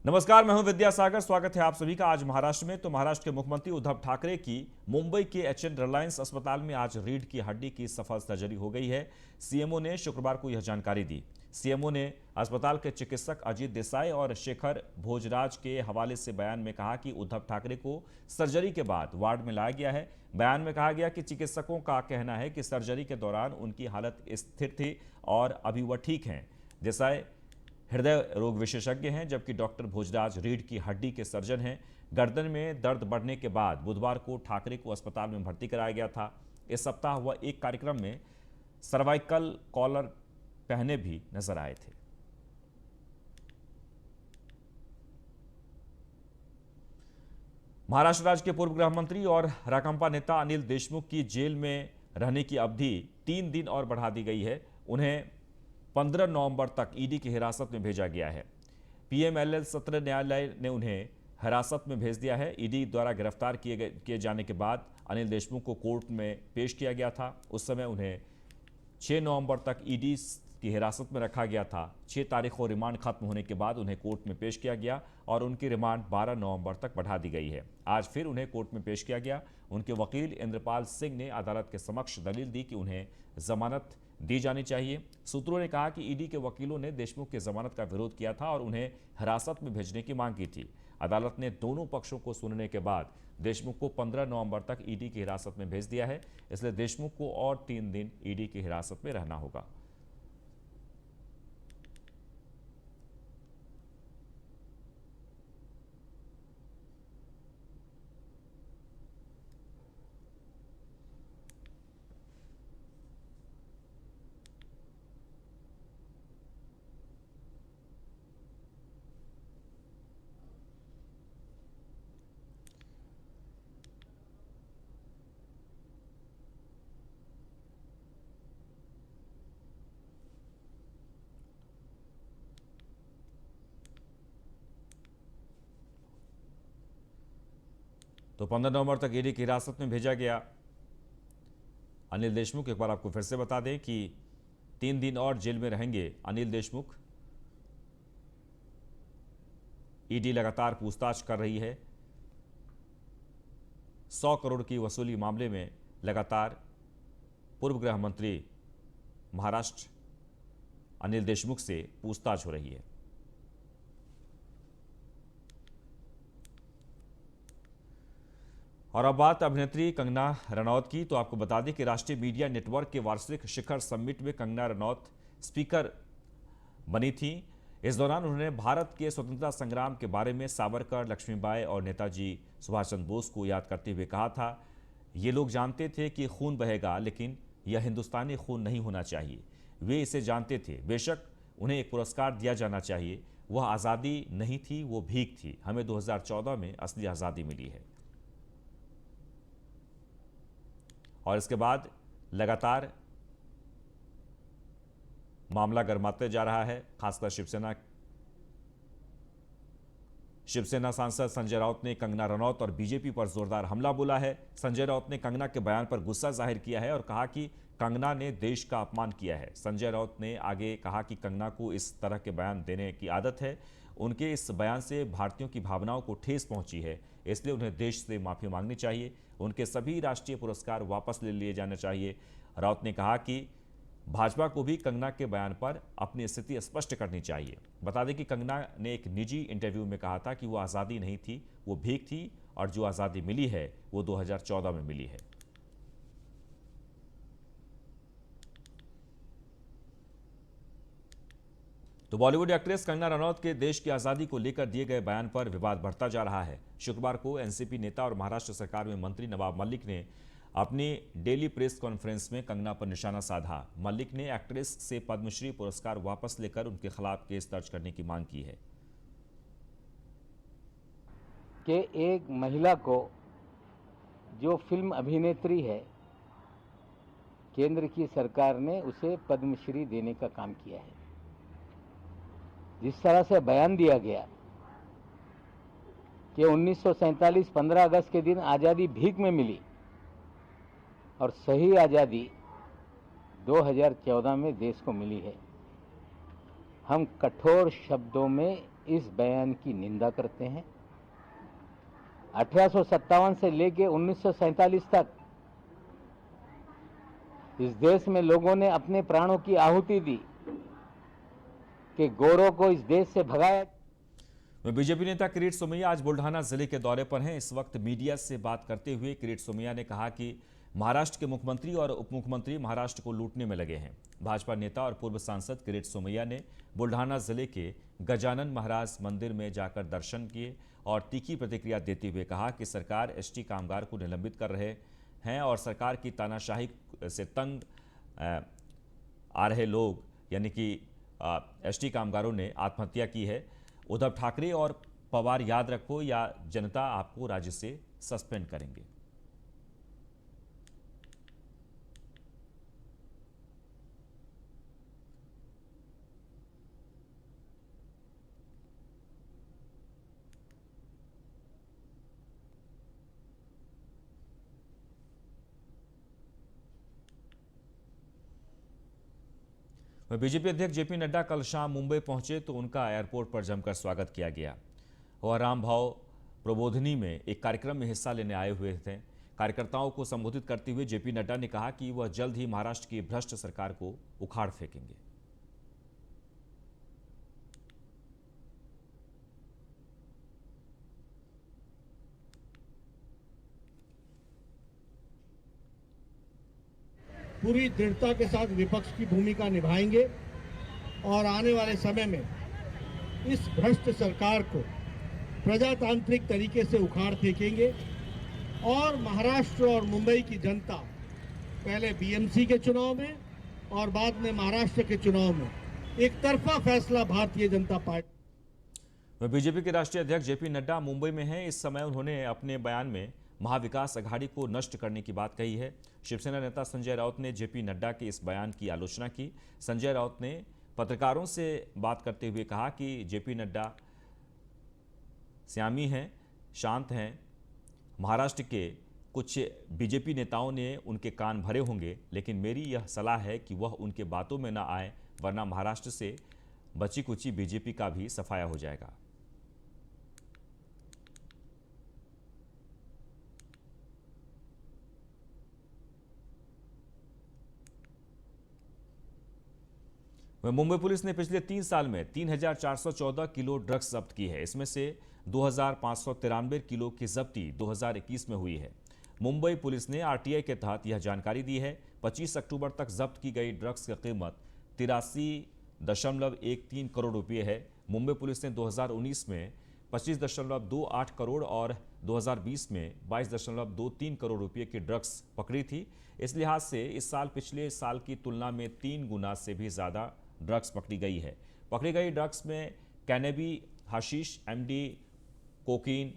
नमस्कार, मैं हूं विद्यासागर। स्वागत है आप सभी का। आज महाराष्ट्र में महाराष्ट्र के मुख्यमंत्री उद्धव ठाकरे की मुंबई के एचएन रिलायंस अस्पताल में आज रीढ़ की हड्डी की सफल सर्जरी हो गई है। सीएमओ ने शुक्रवार को यह जानकारी दी। सीएमओ ने अस्पताल के चिकित्सक अजीत देसाई और शेखर भोजराज के हवाले से बयान में कहा कि उद्धव ठाकरे को सर्जरी के बाद वार्ड में लाया गया है। बयान में कहा गया कि चिकित्सकों का कहना है कि सर्जरी के दौरान उनकी हालत स्थिर थी और अभी वह ठीक हैं। देसाई हृदय रोग विशेषज्ञ हैं, जबकि डॉक्टर भोजराज रीढ़ की हड्डी के सर्जन हैं। गर्दन में दर्द बढ़ने के बाद बुधवार को ठाकरे को अस्पताल में भर्ती कराया गया था। इस सप्ताह वह एक कार्यक्रम में सर्वाइकल कॉलर पहने भी नजर आए थे। महाराष्ट्र राज्य के पूर्व गृह मंत्री और राकांपा नेता अनिल देशमुख की जेल में रहने की अवधि 3 दिन और बढ़ा दी गई है। उन्हें 15 नवंबर तक ईडी की हिरासत में भेजा गया है। पीएमएलएल सत्र न्यायालय ने उन्हें हिरासत में भेज दिया है। ईडी द्वारा गिरफ्तार किए जाने के बाद अनिल देशमुख को कोर्ट में पेश किया गया था। उस समय उन्हें 6 नवंबर तक ईडी की हिरासत में रखा गया था। 6 तारीख को रिमांड खत्म होने के बाद उन्हें कोर्ट में पेश किया गया और उनकी रिमांड 12 नवंबर तक बढ़ा दी गई है। आज फिर उन्हें कोर्ट में पेश किया गया। उनके वकील इंद्रपाल सिंह ने अदालत के समक्ष दलील दी कि उन्हें जमानत दी जानी चाहिए। सूत्रों ने कहा कि ईडी के वकीलों ने देशमुख की जमानत का विरोध किया था और उन्हें हिरासत में भेजने की मांग की थी। अदालत ने दोनों पक्षों को सुनने के बाद देशमुख को 15 नवंबर तक ईडी की हिरासत में भेज दिया है। इसलिए देशमुख को और 3 दिन ईडी की हिरासत में रहना होगा। तो 15 नवंबर तक ईडी की हिरासत में भेजा गया अनिल देशमुख। एक बार आपको फिर से बता दें कि 3 दिन और जेल में रहेंगे अनिल देशमुख। ईडी लगातार पूछताछ कर रही है। 100 करोड़ की वसूली मामले में लगातार पूर्व गृह मंत्री महाराष्ट्र अनिल देशमुख से पूछताछ हो रही है। और अब बात अभिनेत्री कंगना रनौत की। तो आपको बता दें कि राष्ट्रीय मीडिया नेटवर्क के वार्षिक शिखर समिट में कंगना रनौत स्पीकर बनी थी। इस दौरान उन्होंने भारत के स्वतंत्रता संग्राम के बारे में सावरकर, लक्ष्मीबाई और नेताजी सुभाष चंद्र बोस को याद करते हुए कहा था, ये लोग जानते थे कि खून बहेगा, लेकिन यह हिंदुस्तानी खून नहीं होना चाहिए। वे इसे जानते थे। बेशक उन्हें एक पुरस्कार दिया जाना चाहिए। वह आज़ादी नहीं थी, वो भीख थी। हमें 2014 में असली आज़ादी मिली है। और इसके बाद लगातार मामला गरमाते जा रहा है। खासकर शिवसेना सांसद संजय राउत ने कंगना रनौत और बीजेपी पर जोरदार हमला बोला है। संजय राउत ने कंगना के बयान पर गुस्सा जाहिर किया है और कहा कि कंगना ने देश का अपमान किया है। संजय राउत ने आगे कहा कि कंगना को इस तरह के बयान देने की आदत है। उनके इस बयान से भारतीयों की भावनाओं को ठेस पहुंची है, इसलिए उन्हें देश से माफी मांगनी चाहिए। उनके सभी राष्ट्रीय पुरस्कार वापस ले लिए जाने चाहिए। राउत ने कहा कि भाजपा को भी कंगना के बयान पर अपनी स्थिति स्पष्ट करनी चाहिए। बता दें कि कंगना ने एक निजी इंटरव्यू में कहा था कि वो आज़ादी नहीं थी, वो भीख थी, और जो आज़ादी मिली है वो 2014 में मिली है। तो बॉलीवुड एक्ट्रेस कंगना रनौत के देश की आज़ादी को लेकर दिए गए बयान पर विवाद बढ़ता जा रहा है। शुक्रवार को एनसीपी नेता और महाराष्ट्र सरकार में मंत्री नवाब मलिक ने अपनी डेली प्रेस कॉन्फ्रेंस में कंगना पर निशाना साधा। मलिक ने एक्ट्रेस से पद्मश्री पुरस्कार वापस लेकर उनके खिलाफ केस दर्ज करने की मांग की है। कि एक महिला को जो फिल्म अभिनेत्री है, केंद्र की सरकार ने उसे पद्मश्री देने का काम किया है। जिस तरह से बयान दिया गया कि 1947 15 अगस्त के दिन आज़ादी भीख में मिली और सही आज़ादी 2014 में देश को मिली है। हम कठोर शब्दों में इस बयान की निंदा करते हैं। 1857 से लेकर 1947 तक इस देश में लोगों ने अपने प्राणों की आहुति दी कि गोरों को इस देश से भगाया। बीजेपी नेता किरीट सोमैया आज बुल्ढाना जिले के दौरे पर हैं। इस वक्त मीडिया से बात करते हुए किरीट सोमैया ने कहा कि महाराष्ट्र के मुख्यमंत्री और उप मुख्यमंत्री महाराष्ट्र को लूटने में लगे हैं। भाजपा नेता और पूर्व सांसद किरीट सोमैया ने बुल्ढाना जिले के गजानन महाराज मंदिर में जाकर दर्शन किए और तीखी प्रतिक्रिया देते हुए कहा कि सरकार एसटी कामगार को निलंबित कर रहे हैं और सरकार की तानाशाही से तंग आ रहे लोग यानी कि एसटी कामगारों ने आत्महत्या की है। उद्धव ठाकरे और पवार याद रखो या जनता आपको राज्य से सस्पेंड करेंगे। बीजेपी अध्यक्ष जेपी नड्डा कल शाम मुंबई पहुंचे तो उनका एयरपोर्ट पर जमकर स्वागत किया गया। वह राम भाव प्रबोधिनी में एक कार्यक्रम में हिस्सा लेने आए हुए थे। कार्यकर्ताओं को संबोधित करते हुए जेपी नड्डा ने कहा कि वह जल्द ही महाराष्ट्र की भ्रष्ट सरकार को उखाड़ फेंकेंगे। पूरी दृढ़ता के साथ विपक्ष की भूमिका निभाएंगे और आने वाले समय में इस भ्रष्ट सरकार को प्रजातांत्रिक तरीके से उखाड़ फेंकेंगे और महाराष्ट्र और मुंबई की जनता पहले बीएमसी के चुनाव में और बाद में महाराष्ट्र के चुनाव में एक तरफा फैसला भारतीय जनता पार्टी। बीजेपी के राष्ट्रीय अध्यक्ष जेपी नड्डा मुंबई में हैं। इस समय उन्होंने अपने बयान में महाविकास अघाड़ी को नष्ट करने की बात कही है। शिवसेना नेता संजय राउत ने जेपी नड्डा के इस बयान की आलोचना की। संजय राउत ने पत्रकारों से बात करते हुए कहा कि जेपी नड्डा संयमी हैं, शांत हैं। महाराष्ट्र के कुछ बीजेपी नेताओं ने उनके कान भरे होंगे, लेकिन मेरी यह सलाह है कि वह उनके बातों में न आए, वरना महाराष्ट्र से बची कुची बीजेपी का भी सफाया हो जाएगा। मुंबई पुलिस ने पिछले 3 साल में 3,414 किलो ड्रग्स जब्त की है। इसमें से 2,593 किलो की जब्ती 2021 में हुई है। मुंबई पुलिस ने आरटीआई के तहत यह जानकारी दी है। 25 अक्टूबर तक जब्त की गई ड्रग्स की कीमत 83.13 करोड़ रुपये है। मुंबई पुलिस ने 2019 में 25.28 करोड़ और 2020 में 22.23 करोड़ रुपये की ड्रग्स पकड़ी थी। इस लिहाज से इस साल पिछले साल की तुलना में 3 गुना से भी ज़्यादा ड्रग्स पकड़ी गई है। पकड़ी गई ड्रग्स में कैनेबी, हशीश, एमडी, कोकीन,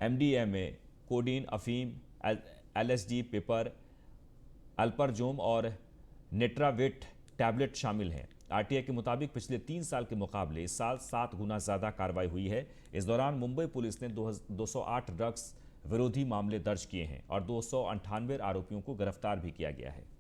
एमडीएमए, कोडीन, अफीम, एलएसडी, पेपर, अल्परजोम और नेट्रावेट टैबलेट शामिल हैं। आरटीआई के मुताबिक पिछले 3 साल के मुकाबले इस साल 7 गुना ज़्यादा कार्रवाई हुई है। इस दौरान मुंबई पुलिस ने 208 ड्रग्स विरोधी मामले दर्ज किए हैं और 298 आरोपियों को गिरफ्तार भी किया गया है।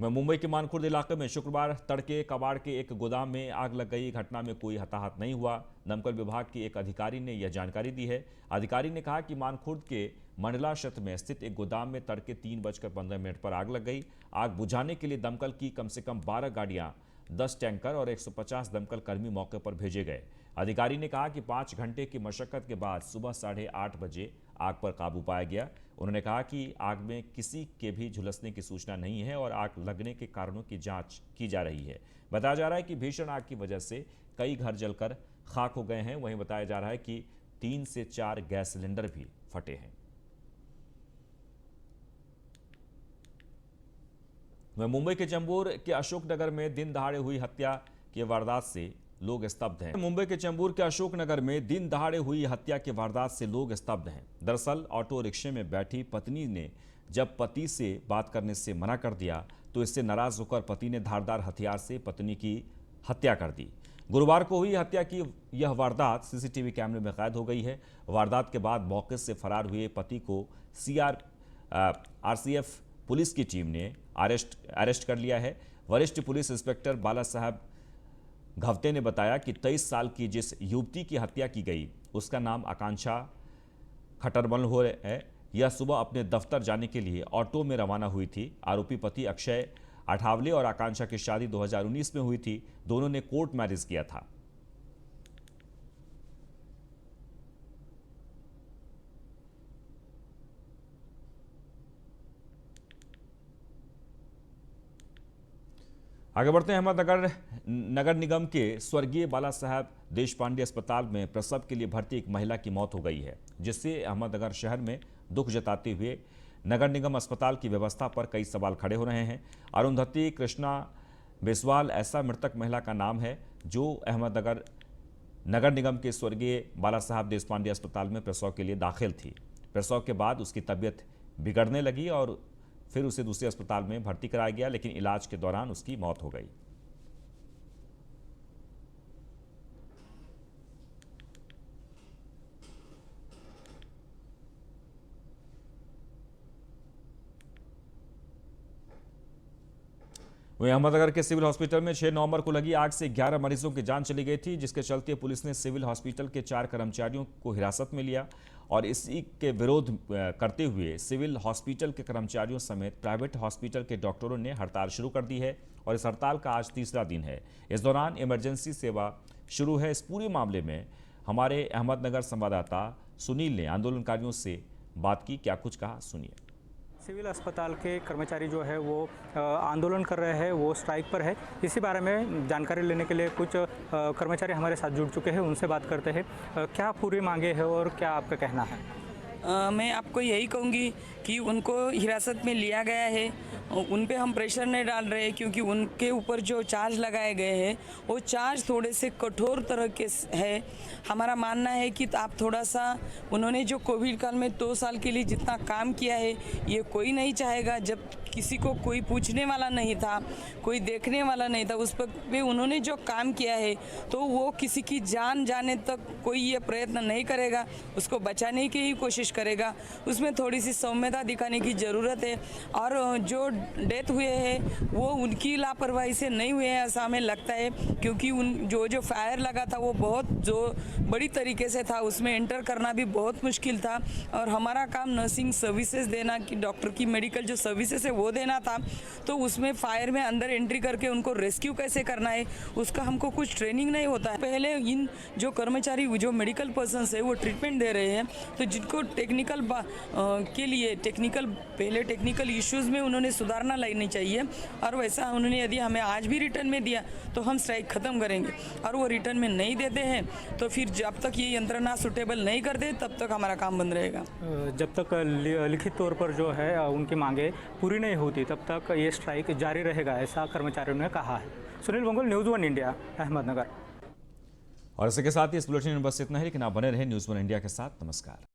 मुंबई के मानखुर्द इलाके में शुक्रवार तड़के कबाड़ के एक गोदाम में आग लग गई। घटना में कोई हताहत नहीं हुआ। दमकल विभाग के एक अधिकारी ने यह जानकारी दी है। अधिकारी ने कहा कि मानखुर्द के मंडला क्षेत्र में स्थित एक गोदाम में तड़के 3:15 पर आग लग गई। आग बुझाने के लिए दमकल की कम से कम 12 गाड़ियां, 10 टैंकर और 150 दमकल कर्मी मौके पर भेजे गए। अधिकारी ने कहा कि 5 घंटे की मशक्कत के बाद सुबह 8:30 बजे आग पर काबू पाया गया। उन्होंने कहा कि आग में किसी के भी झुलसने की सूचना नहीं है और आग लगने के कारणों की जांच की जा रही है। बताया जा रहा है कि भीषण आग की वजह से कई घर जलकर खाक हो गए हैं। वहीं बताया जा रहा है कि 3 से 4 गैस सिलेंडर भी फटे हैं। मुंबई के चेंबूर के अशोकनगर में दिन दहाड़े हुई हत्या की वारदात से लोग स्तब्ध हैं। मुंबई के चेंबूर के अशोकनगर में दिन दहाड़े हुई हत्या की वारदात से लोग स्तब्ध हैं। दरअसल ऑटो रिक्शे में बैठी पत्नी ने जब पति से बात करने से मना कर दिया तो इससे नाराज होकर पति ने धारदार हथियार से पत्नी की हत्या कर दी। गुरुवार को हुई हत्या की यह वारदात सीसीटीवी कैमरे में कैद हो गई है। वारदात के बाद मौके से फरार हुए पति को आरसीएफ पुलिस की टीम ने अरेस्ट कर लिया है। वरिष्ठ पुलिस इंस्पेक्टर बाला साहब घवते ने बताया कि 23 साल की जिस युवती की हत्या की गई उसका नाम आकांक्षा खटरमल हो है। यह सुबह अपने दफ्तर जाने के लिए ऑटो में रवाना हुई थी। आरोपी पति अक्षय अठावले और आकांक्षा की शादी 2019 में हुई थी। दोनों ने कोर्ट मैरिज किया था। आगे बढ़ते हैं। अहमदनगर नगर निगम के स्वर्गीय बाला साहब देशपांडे अस्पताल में प्रसव के लिए भर्ती एक महिला की मौत हो गई है, जिससे अहमदनगर शहर में दुख जताते हुए नगर निगम अस्पताल की व्यवस्था पर कई सवाल खड़े हो रहे हैं। अरुंधति कृष्णा बिस्वाल ऐसा मृतक महिला का नाम है जो अहमदनगर नगर निगम के स्वर्गीय बाला साहब देशपांडे अस्पताल में प्रसव के लिए दाखिल थी। प्रसव के बाद उसकी तबीयत बिगड़ने लगी और फिर उसे दूसरे अस्पताल में भर्ती कराया गया, लेकिन इलाज के दौरान उसकी मौत हो गई। वहीं अहमदनगर के सिविल हॉस्पिटल में 6 नवंबर को लगी आग से 11 मरीजों की जान चली गई थी, जिसके चलते पुलिस ने सिविल हॉस्पिटल के 4 कर्मचारियों को हिरासत में लिया और इसी के विरोध करते हुए सिविल हॉस्पिटल के कर्मचारियों समेत प्राइवेट हॉस्पिटल के डॉक्टरों ने हड़ताल शुरू कर दी है और इस हड़ताल का आज तीसरा दिन है। इस दौरान इमरजेंसी सेवा शुरू है। इस पूरे मामले में हमारे अहमदनगर संवाददाता सुनील ने आंदोलनकारियों से बात की। क्या कुछ कहा, सुनिए। सिविल अस्पताल के कर्मचारी जो है वो आंदोलन कर रहे हैं, वो स्ट्राइक पर है। इसी बारे में जानकारी लेने के लिए कुछ कर्मचारी हमारे साथ जुड़ चुके हैं, उनसे बात करते हैं। क्या पूरी मांगे हैं और क्या आपका कहना है? मैं आपको यही कहूँगी कि उनको हिरासत में लिया गया है, उन पे हम प्रेशर नहीं डाल रहे हैं, क्योंकि उनके ऊपर जो चार्ज लगाए गए हैं वो चार्ज थोड़े से कठोर तरह के है। हमारा मानना है कि आप थोड़ा सा, उन्होंने जो कोविड काल में 2 साल के लिए जितना काम किया है ये कोई नहीं चाहेगा। जब किसी को कोई पूछने वाला नहीं था, कोई देखने वाला नहीं था, उस पर भी उन्होंने जो काम किया है तो वो किसी की जान जाने तक कोई ये प्रयत्न नहीं करेगा, उसको बचाने की ही कोशिश करेगा। उसमें थोड़ी सी सौम्यता दिखाने की ज़रूरत है। और जो डेथ हुए हैं वो उनकी लापरवाही से नहीं हुए हैं ऐसा हमें लगता है, क्योंकि उन जो फायर लगा था वो बहुत जो बड़ी तरीके से था, उसमें एंटर करना भी बहुत मुश्किल था। और हमारा काम नर्सिंग सर्विसेज देना, कि डॉक्टर की मेडिकल जो सर्विसेज है वो देना था, तो उसमें फायर में अंदर एंट्री करके उनको रेस्क्यू कैसे करना है उसका हमको कुछ ट्रेनिंग नहीं होता है। पहले इन जो कर्मचारी जो मेडिकल पर्सन्स है वो ट्रीटमेंट दे रहे हैं, तो जिनको टेक्निकल के लिए पहले टेक्निकल इश्यूज़ में उन्होंने सुधारना लानी चाहिए। और वैसा उन्होंने यदि हमें आज भी रिटर्न में दिया तो हम स्ट्राइक ख़त्म करेंगे, और वो रिटर्न में नहीं देते हैं तो फिर जब तक ये यंत्रणा सुटेबल नहीं करते तब तक हमारा काम बंद रहेगा। जब तक लिखित तौर पर जो है उनकी मांगे पूरी नहीं होती तब तक ये स्ट्राइक जारी रहेगा, ऐसा कर्मचारियों ने कहा है। Sunil Bangul, News 1 India, Ahmednagar. और इसी के साथ ही इस बुलेटिन में बस इतना ही, लेकिन आप बने रहे न्यूज़ 1 इंडिया के साथ। नमस्कार।